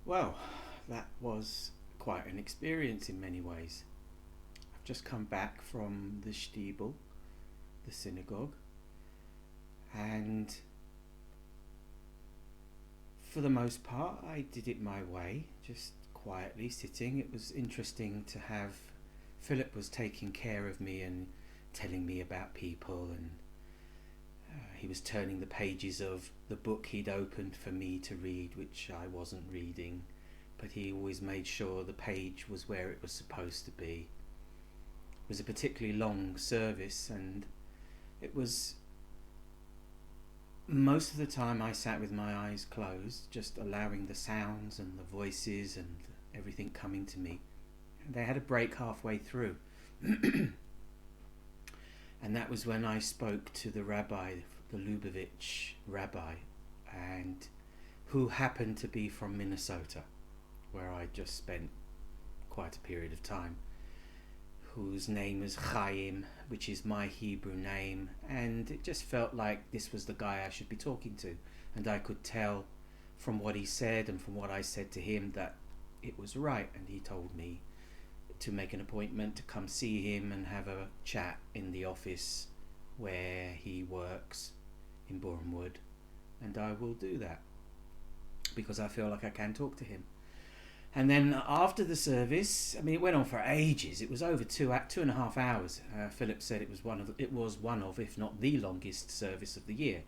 Well, that was quite an experience in many ways. I've just come back from the Stiebel, the synagogue, and for the most part, I did it my way, just quietly sitting. It was interesting to have Philip was taking care of me and telling me about people, and he was turning the pages of the book he'd opened for me to read, which I wasn't reading, but he always made sure the page was where it was supposed to be. It was a particularly long service, and it was most of the time I sat with my eyes closed, just allowing the sounds and the voices and everything coming to me. They had a break halfway through, and that was when I spoke to the rabbi, the Lubavitch rabbi, and who happened to be from Minnesota, where I just spent quite a period of time, whose name is Chaim, which is my Hebrew name, and it just felt like this was the guy I should be talking to, and I could tell from what he said and from what I said to him that it was right, and he told me to make an appointment to come see him and have a chat in the office where he works in Bournemouth, and I will do that because I feel like I can talk to him. And then after the service, I mean, it went on for ages. It was over 2.5 hours. Philip said it was one of, if not the longest service of the year,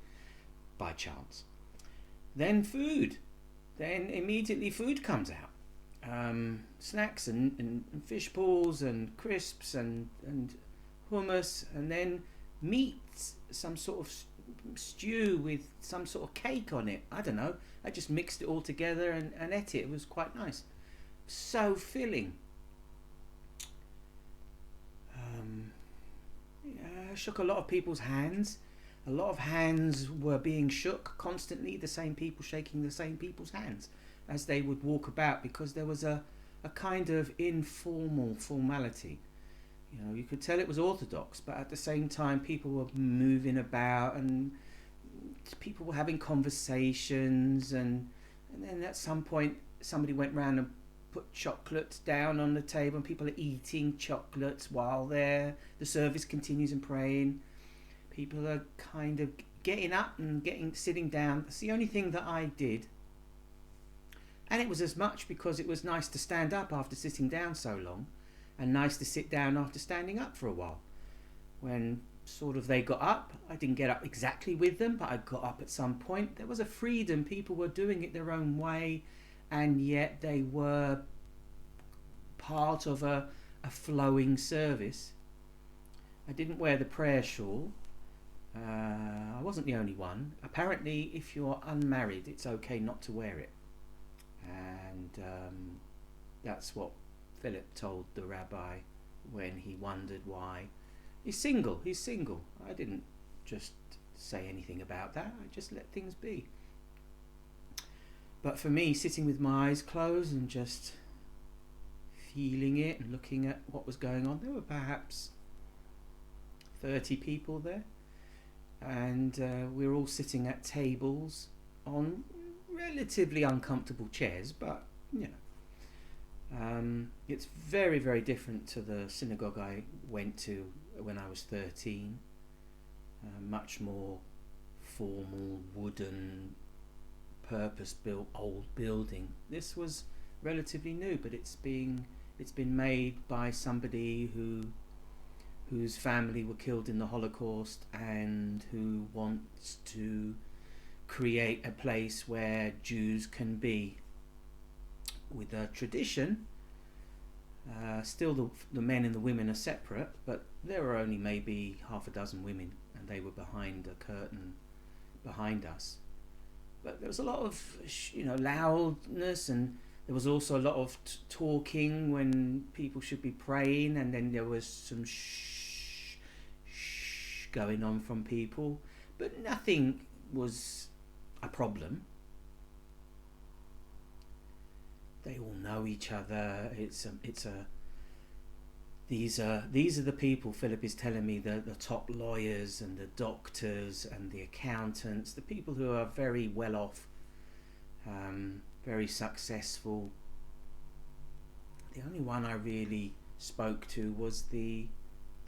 by chance. Then food. Then immediately food comes out. Snacks and fish balls and crisps and hummus, and then meat, some sort of stew with some sort of cake on it. I don't know. I just mixed it all together and ate it. It was quite nice. So filling. I shook a lot of people's hands. A lot of hands were being shook constantly, the same people shaking the same people's hands as they would walk about, because there was a kind of informal formality. You know, you could tell it was Orthodox, but at the same time people were moving about and people were having conversations, and then at some point somebody went round and put chocolates down on the table, and people are eating chocolates while the service continues and praying. People are kind of getting up and sitting down. That's the only thing that I did. And it was as much because it was nice to stand up after sitting down so long, and nice to sit down after standing up for a while. When sort of they got up, I didn't get up exactly with them, but I got up at some point. There was a freedom. People were doing it their own way, and yet they were part of a flowing service. I didn't wear the prayer shawl. I wasn't the only one. Apparently, if you're unmarried, it's okay not to wear it. And that's what Philip told the rabbi when he wondered why. He's single. I didn't just say anything about that. I just let things be. But for me, sitting with my eyes closed and just feeling it and looking at what was going on, there were perhaps 30 people there, and we were all sitting at tables on relatively uncomfortable chairs, but you know, it's very, very different to the synagogue I went to when I was 13. Much more formal, wooden, purpose-built old building. This was relatively new, but it's been made by somebody whose family were killed in the Holocaust and who wants to create a place where Jews can be with a tradition. Still the men and the women are separate, but there were only maybe half a dozen women, and they were behind a curtain behind us. But there was a lot of loudness, and there was also a lot of talking when people should be praying, and then there was some shh going on from people, but nothing was a problem. They all know each other. These are the people Philip is telling me, the top lawyers and the doctors and the accountants, the people who are very well off. very successful. The only one I really spoke to was the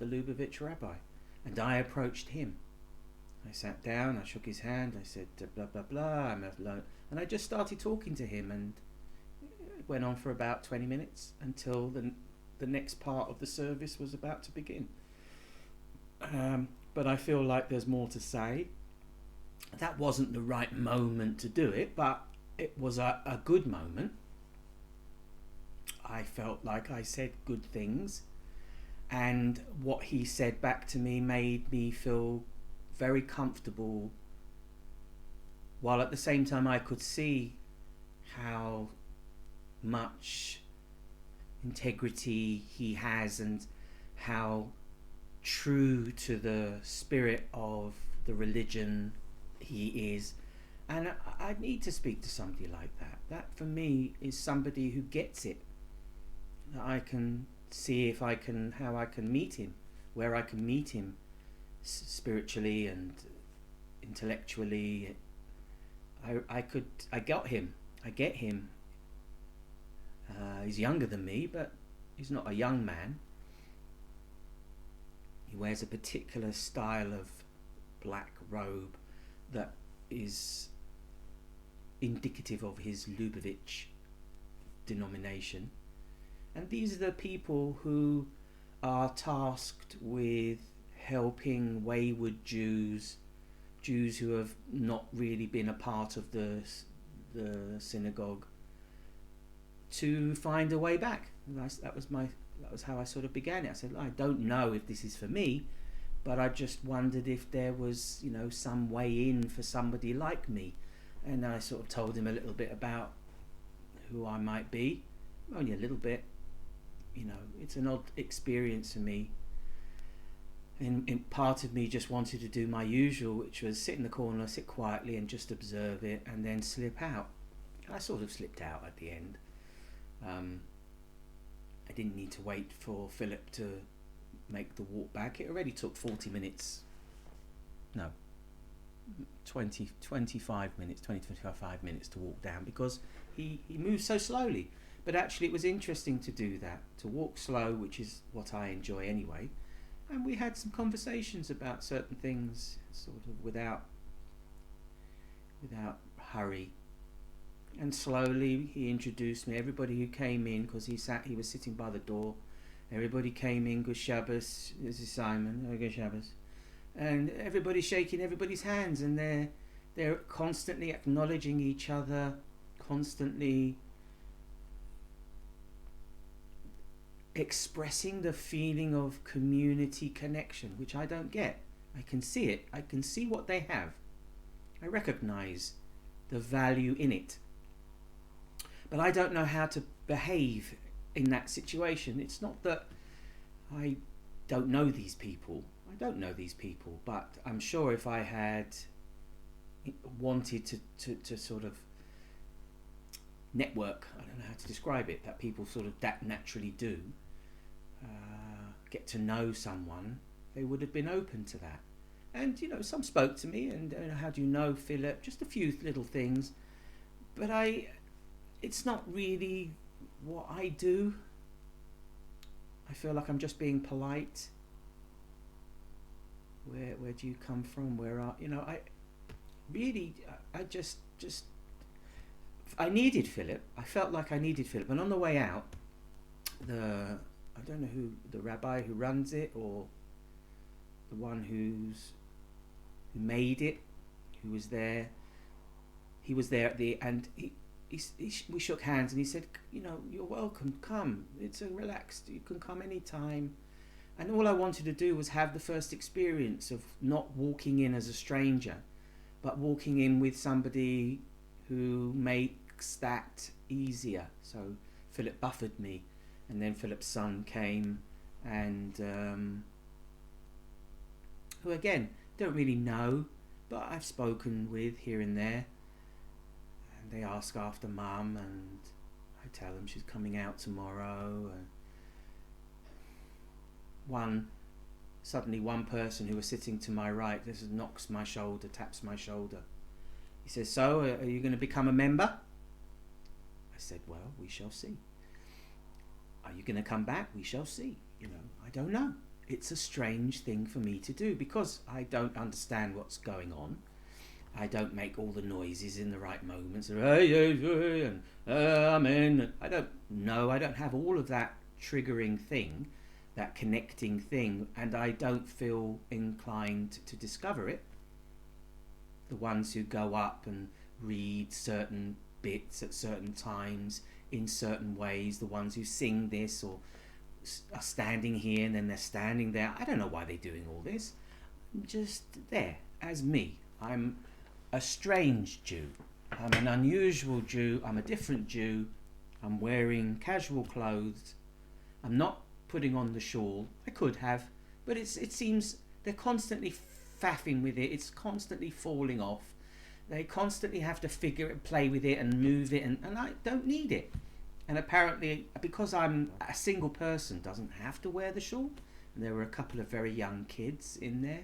Lubavitch rabbi, and I approached him. I sat down, I shook his hand, I said blah blah blah, and I just started talking to him, and it went on for about 20 minutes until the next part of the service was about to begin. But I feel like there's more to say. That wasn't the right moment to do it, but it was a good moment. I felt like I said good things, and what he said back to me made me feel very comfortable, while at the same time I could see how much integrity he has and how true to the spirit of the religion he is. And I need to speak to somebody like that. That for me is somebody who gets it. That I can see if I can, how I can meet him, where I can meet him spiritually and intellectually. I get him. He's younger than me, but he's not a young man. He wears a particular style of black robe that is indicative of his Lubavitch denomination. And these are the people who are tasked with helping wayward Jews who have not really been a part of the synagogue, to find a way back. And that was how I sort of began it. I said, I don't know if this is for me, but I just wondered if there was, some way in for somebody like me. And I sort of told him a little bit about who I might be, only a little bit. It's an odd experience for me. And part of me just wanted to do my usual, which was sit in the corner, sit quietly and just observe it, and then slip out. I sort of slipped out at the end. I didn't need to wait for Philip to make the walk back. It already took 40 minutes. No, 25 minutes to walk down, because he moved so slowly. But actually it was interesting to do that, to walk slow, which is what I enjoy anyway. And we had some conversations about certain things, sort of without hurry. And slowly he introduced me. Everybody who came in, because he was sitting by the door. Everybody came in, Good Shabbos, this is Simon, Good Shabbos. And everybody's shaking everybody's hands, and they're constantly acknowledging each other, constantly expressing the feeling of community connection, which I don't get. I can see it. I can see what they have. I recognize the value in it. But I don't know how to behave in that situation. It's not that I don't know these people. I don't know these people, but I'm sure if I had wanted to sort of network, I don't know how to describe it, that people sort of that naturally do, get to know someone, they would have been open to that. And some spoke to me, and how do you know Philip? Just a few little things, but it's not really what I do. I feel like I'm just being polite. Where do you come from? I needed Philip. I felt like I needed Philip. And on the way out, I don't know who the rabbi who runs it, or the one who made it, who was there. He was there we shook hands, and he said, you're welcome, come. It's relaxed. You can come anytime. And all I wanted to do was have the first experience of not walking in as a stranger, but walking in with somebody who makes that easier. So Philip buffered me, and then Philip's son came, and who again don't really know, but I've spoken with here and there. And they ask after Mum, and I tell them she's coming out tomorrow. Suddenly one person who was sitting to my right just knocks my shoulder, taps my shoulder. He says, so, are you going to become a member? said, well, we shall see. Are you going to come back? We shall see. I don't know. It's a strange thing for me to do because I don't understand what's going on. I don't make all the noises in the right moments. And amen. I don't have all of that triggering thing, that connecting thing, and I don't feel inclined to discover it. The ones who go up and read certain bits at certain times in certain ways, the ones who sing this or are standing here and then they're standing there. I don't know why they're doing all this. I'm just there as me. I'm a strange Jew. I'm an unusual Jew. I'm a different Jew. I'm wearing casual clothes. I'm not putting on the shawl. I could have, but it seems they're constantly faffing with it. It's constantly falling off. They constantly have to figure it, play with it and move it, and I don't need it. And apparently, because I'm a single person, doesn't have to wear the shawl. And there were a couple of very young kids in there.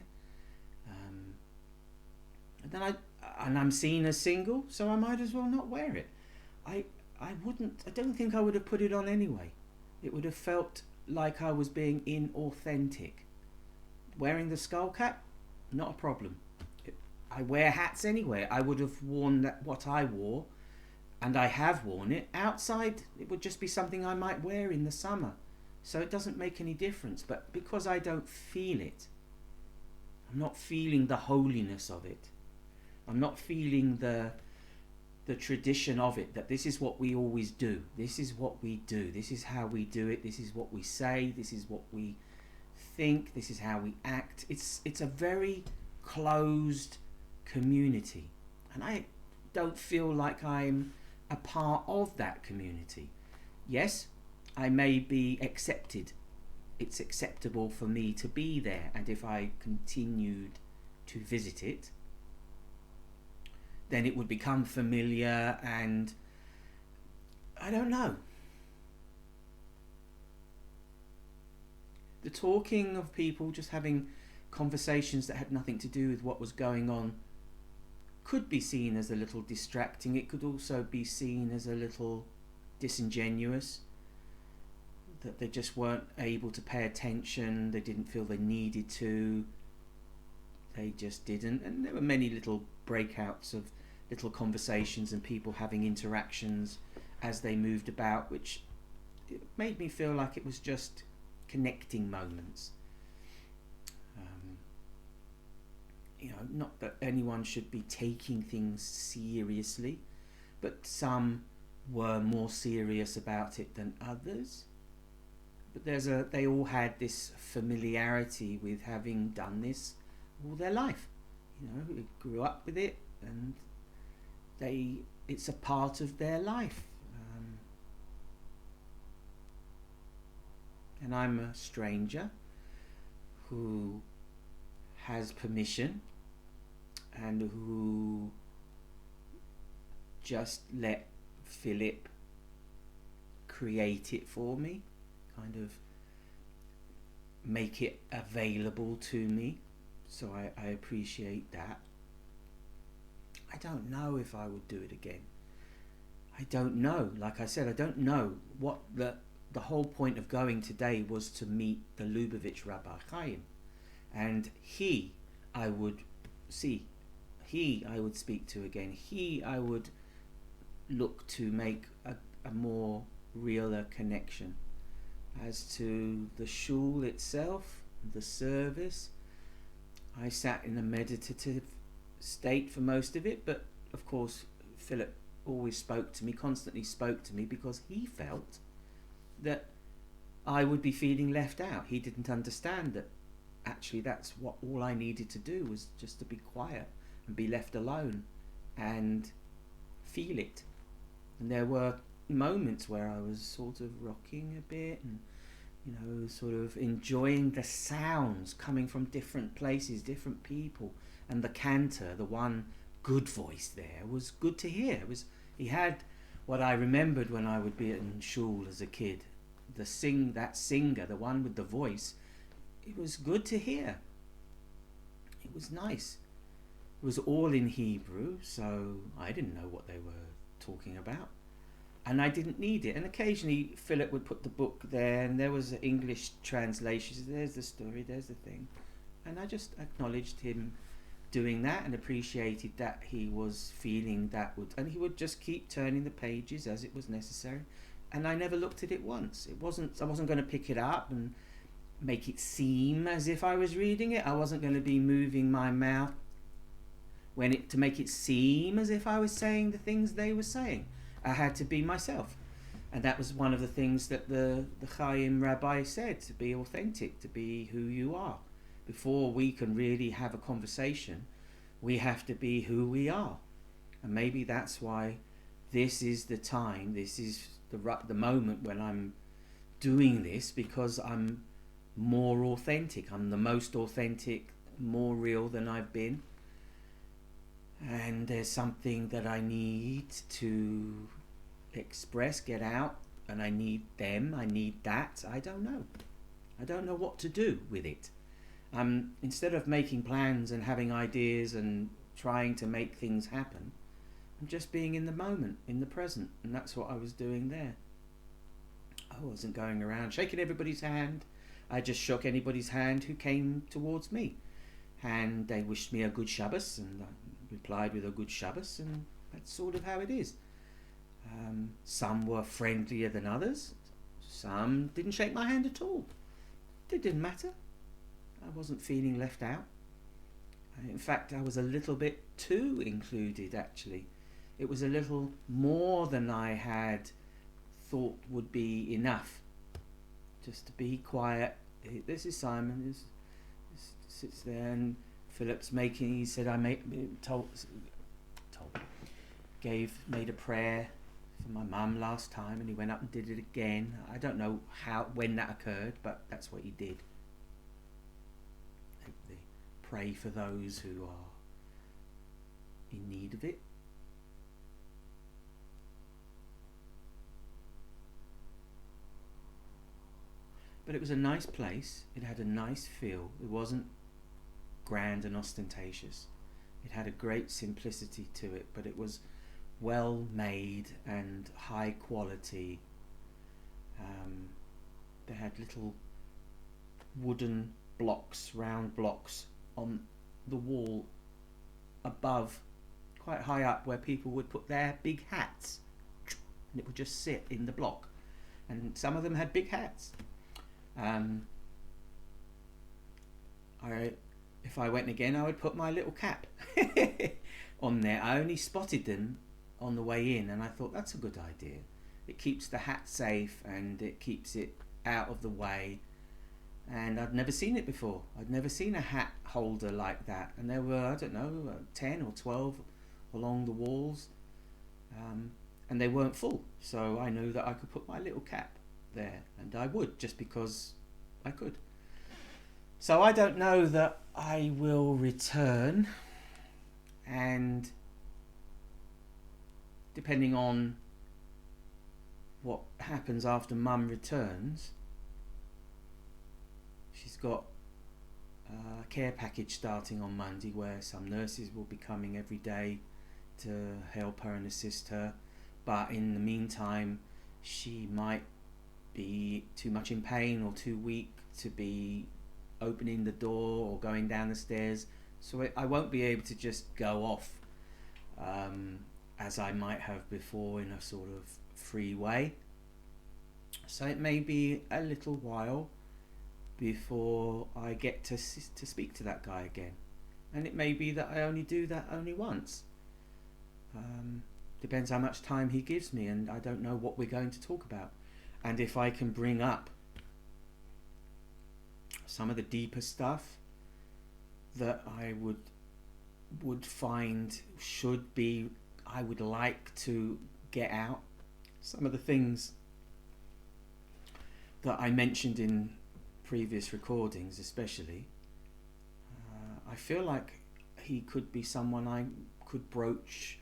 And I'm seen as single, so I might as well not wear it. I don't think I would have put it on anyway. It would have felt like I was being inauthentic. Wearing the skull cap, not a problem. I wear hats anyway. I would have worn what I wore, and I have worn it. Outside, it would just be something I might wear in the summer. So it doesn't make any difference. But because I don't feel it, I'm not feeling the holiness of it. I'm not feeling the tradition of it, that this is what we always do. This is what we do. This is how we do it. This is what we say. This is what we think. This is how we act. It's a very closed community. And I don't feel like I'm a part of that community. Yes, I may be accepted. It's acceptable for me to be there. And if I continued to visit it, then it would become familiar, and I don't know. The talking of people just having conversations that had nothing to do with what was going on could be seen as a little distracting. It could also be seen as a little disingenuous, that they just weren't able to pay attention, they didn't feel they needed to, they just didn't. And there were many little breakouts of little conversations and people having interactions as they moved about, which made me feel like it was just connecting moments. Not that anyone should be taking things seriously, but some were more serious about it than others. But they all had this familiarity with having done this all their life. They grew up with it, and it's a part of their life. And I'm a stranger who has permission and who just let Philip create it for me, kind of make it available to me. So I appreciate that. I don't know if I would do it again. I don't know. Like I said, I don't know. What the whole point of going today was to meet the Lubavitch Rabbi Chaim. And I would speak to again. I would look to make a more realer connection. As to the shul itself, the service, I sat in a meditative state for most of it, but of course Philip always constantly spoke to me, because he felt that I would be feeling left out. He didn't understand that actually that's what all I needed to do was just to be quiet and be left alone and feel it. And there were moments where I was sort of rocking a bit and sort of enjoying the sounds coming from different places, different people. And the cantor, the one good voice there, was good to hear. He had what I remembered when I would be in shul as a kid. That singer, the one with the voice, it was good to hear. It was nice. It was all in Hebrew, so I didn't know what they were talking about. and I didn't need it. And occasionally Philip would put the book there, and there was an English translation. He said, there's the story, there's the thing. And I just acknowledged him doing that and appreciated that he was feeling that would, and he would just keep turning the pages as it was necessary. And I never looked at it once. I wasn't going to pick it up and make it seem as if I was reading it. I wasn't going to be moving my mouth to make it seem as if I was saying the things they were saying. I had to be myself. And that was one of the things that the Chaim Rabbi said, to be authentic, to be who you are. Before we can really have a conversation, we have to be who we are. And maybe that's why this is the time, this is the moment when I'm doing this, because I'm more authentic. I'm the most authentic, more real than I've been. And there's something that I need to express, get out, and I need them, I need that. I don't know what to do with it. Instead of making plans and having ideas and trying to make things happen, I'm just being in the moment, in the present, and that's what I was doing there. I wasn't going around shaking everybody's hand. I just shook anybody's hand who came towards me, and they wished me a good Shabbos, and I replied with a good Shabbos, and that's sort of how it is. Some were friendlier than others. Some didn't shake my hand at all. It didn't matter. I wasn't feeling left out. In fact, I was a little bit too included, actually. It was a little more than I had thought would be enough. Just to be quiet. This is Simon. This sits there, and Philip's making. He said, made a prayer for my mum last time, and he went up and did it again. I don't know when that occurred, but that's what he did. They pray for those who are in need of it. But it was a nice place. It had a nice feel. It wasn't grand and ostentatious. It had a great simplicity to it, but it was well made and high quality. They had little wooden blocks, round blocks on the wall above, quite high up, where people would put their big hats, and it would just sit in the block. And some of them had big hats. If I went again, I would put my little cap on there. I only spotted them on the way in, and I thought that's a good idea. It keeps the hat safe and it keeps it out of the way. And I'd never seen it before. I'd never seen a hat holder like that. And there were, 10 or 12 along the walls, and they weren't full. So I knew that I could put my little cap there, and I would, just because I could. So I don't know that I will return, and depending on what happens after Mum returns, she's got a care package starting on Monday where some nurses will be coming every day to help her and assist her, but in the meantime she might be too much in pain or too weak to be opening the door or going down the stairs, so I won't be able to just go off as I might have before in a sort of free way. So it may be a little while before I get to speak to that guy again, and it may be that I only do that only once. Depends how much time he gives me, and I don't know what we're going to talk about, and if I can bring up some of the deeper stuff that I would find I would like to get out. Some of the things that I mentioned in previous recordings especially, I feel like he could be someone I could broach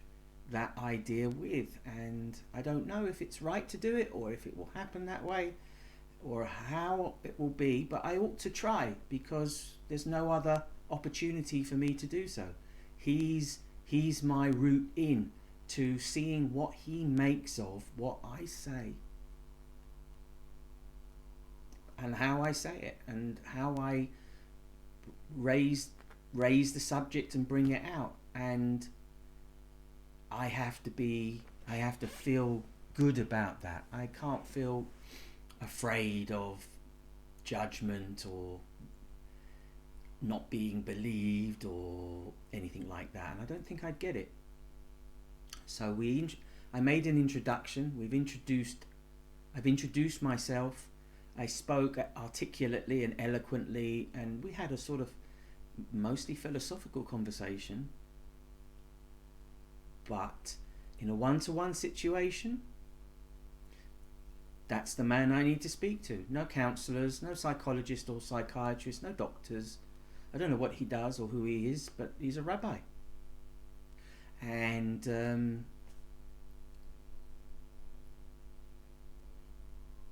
that idea with, and I don't know if it's right to do it or if it will happen that way or how it will be, but I ought to try because there's no other opportunity for me to do so. He's my route in. to seeing what he makes of what I say and how I say it and how I raise the subject and bring it out. And I have to feel good about that. I can't feel afraid of judgment or not being believed or anything like that, and I don't think I'd get it. So I made an introduction. I've introduced myself. I spoke articulately and eloquently, and we had a sort of mostly philosophical conversation. But in a one-to-one situation, that's the man I need to speak to. No counsellors, no psychologists or psychiatrists, no doctors. I don't know what he does or who he is, but he's a rabbi. And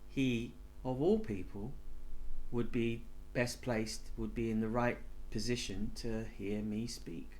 he, of all people, would be best placed, would be in the right position to hear me speak.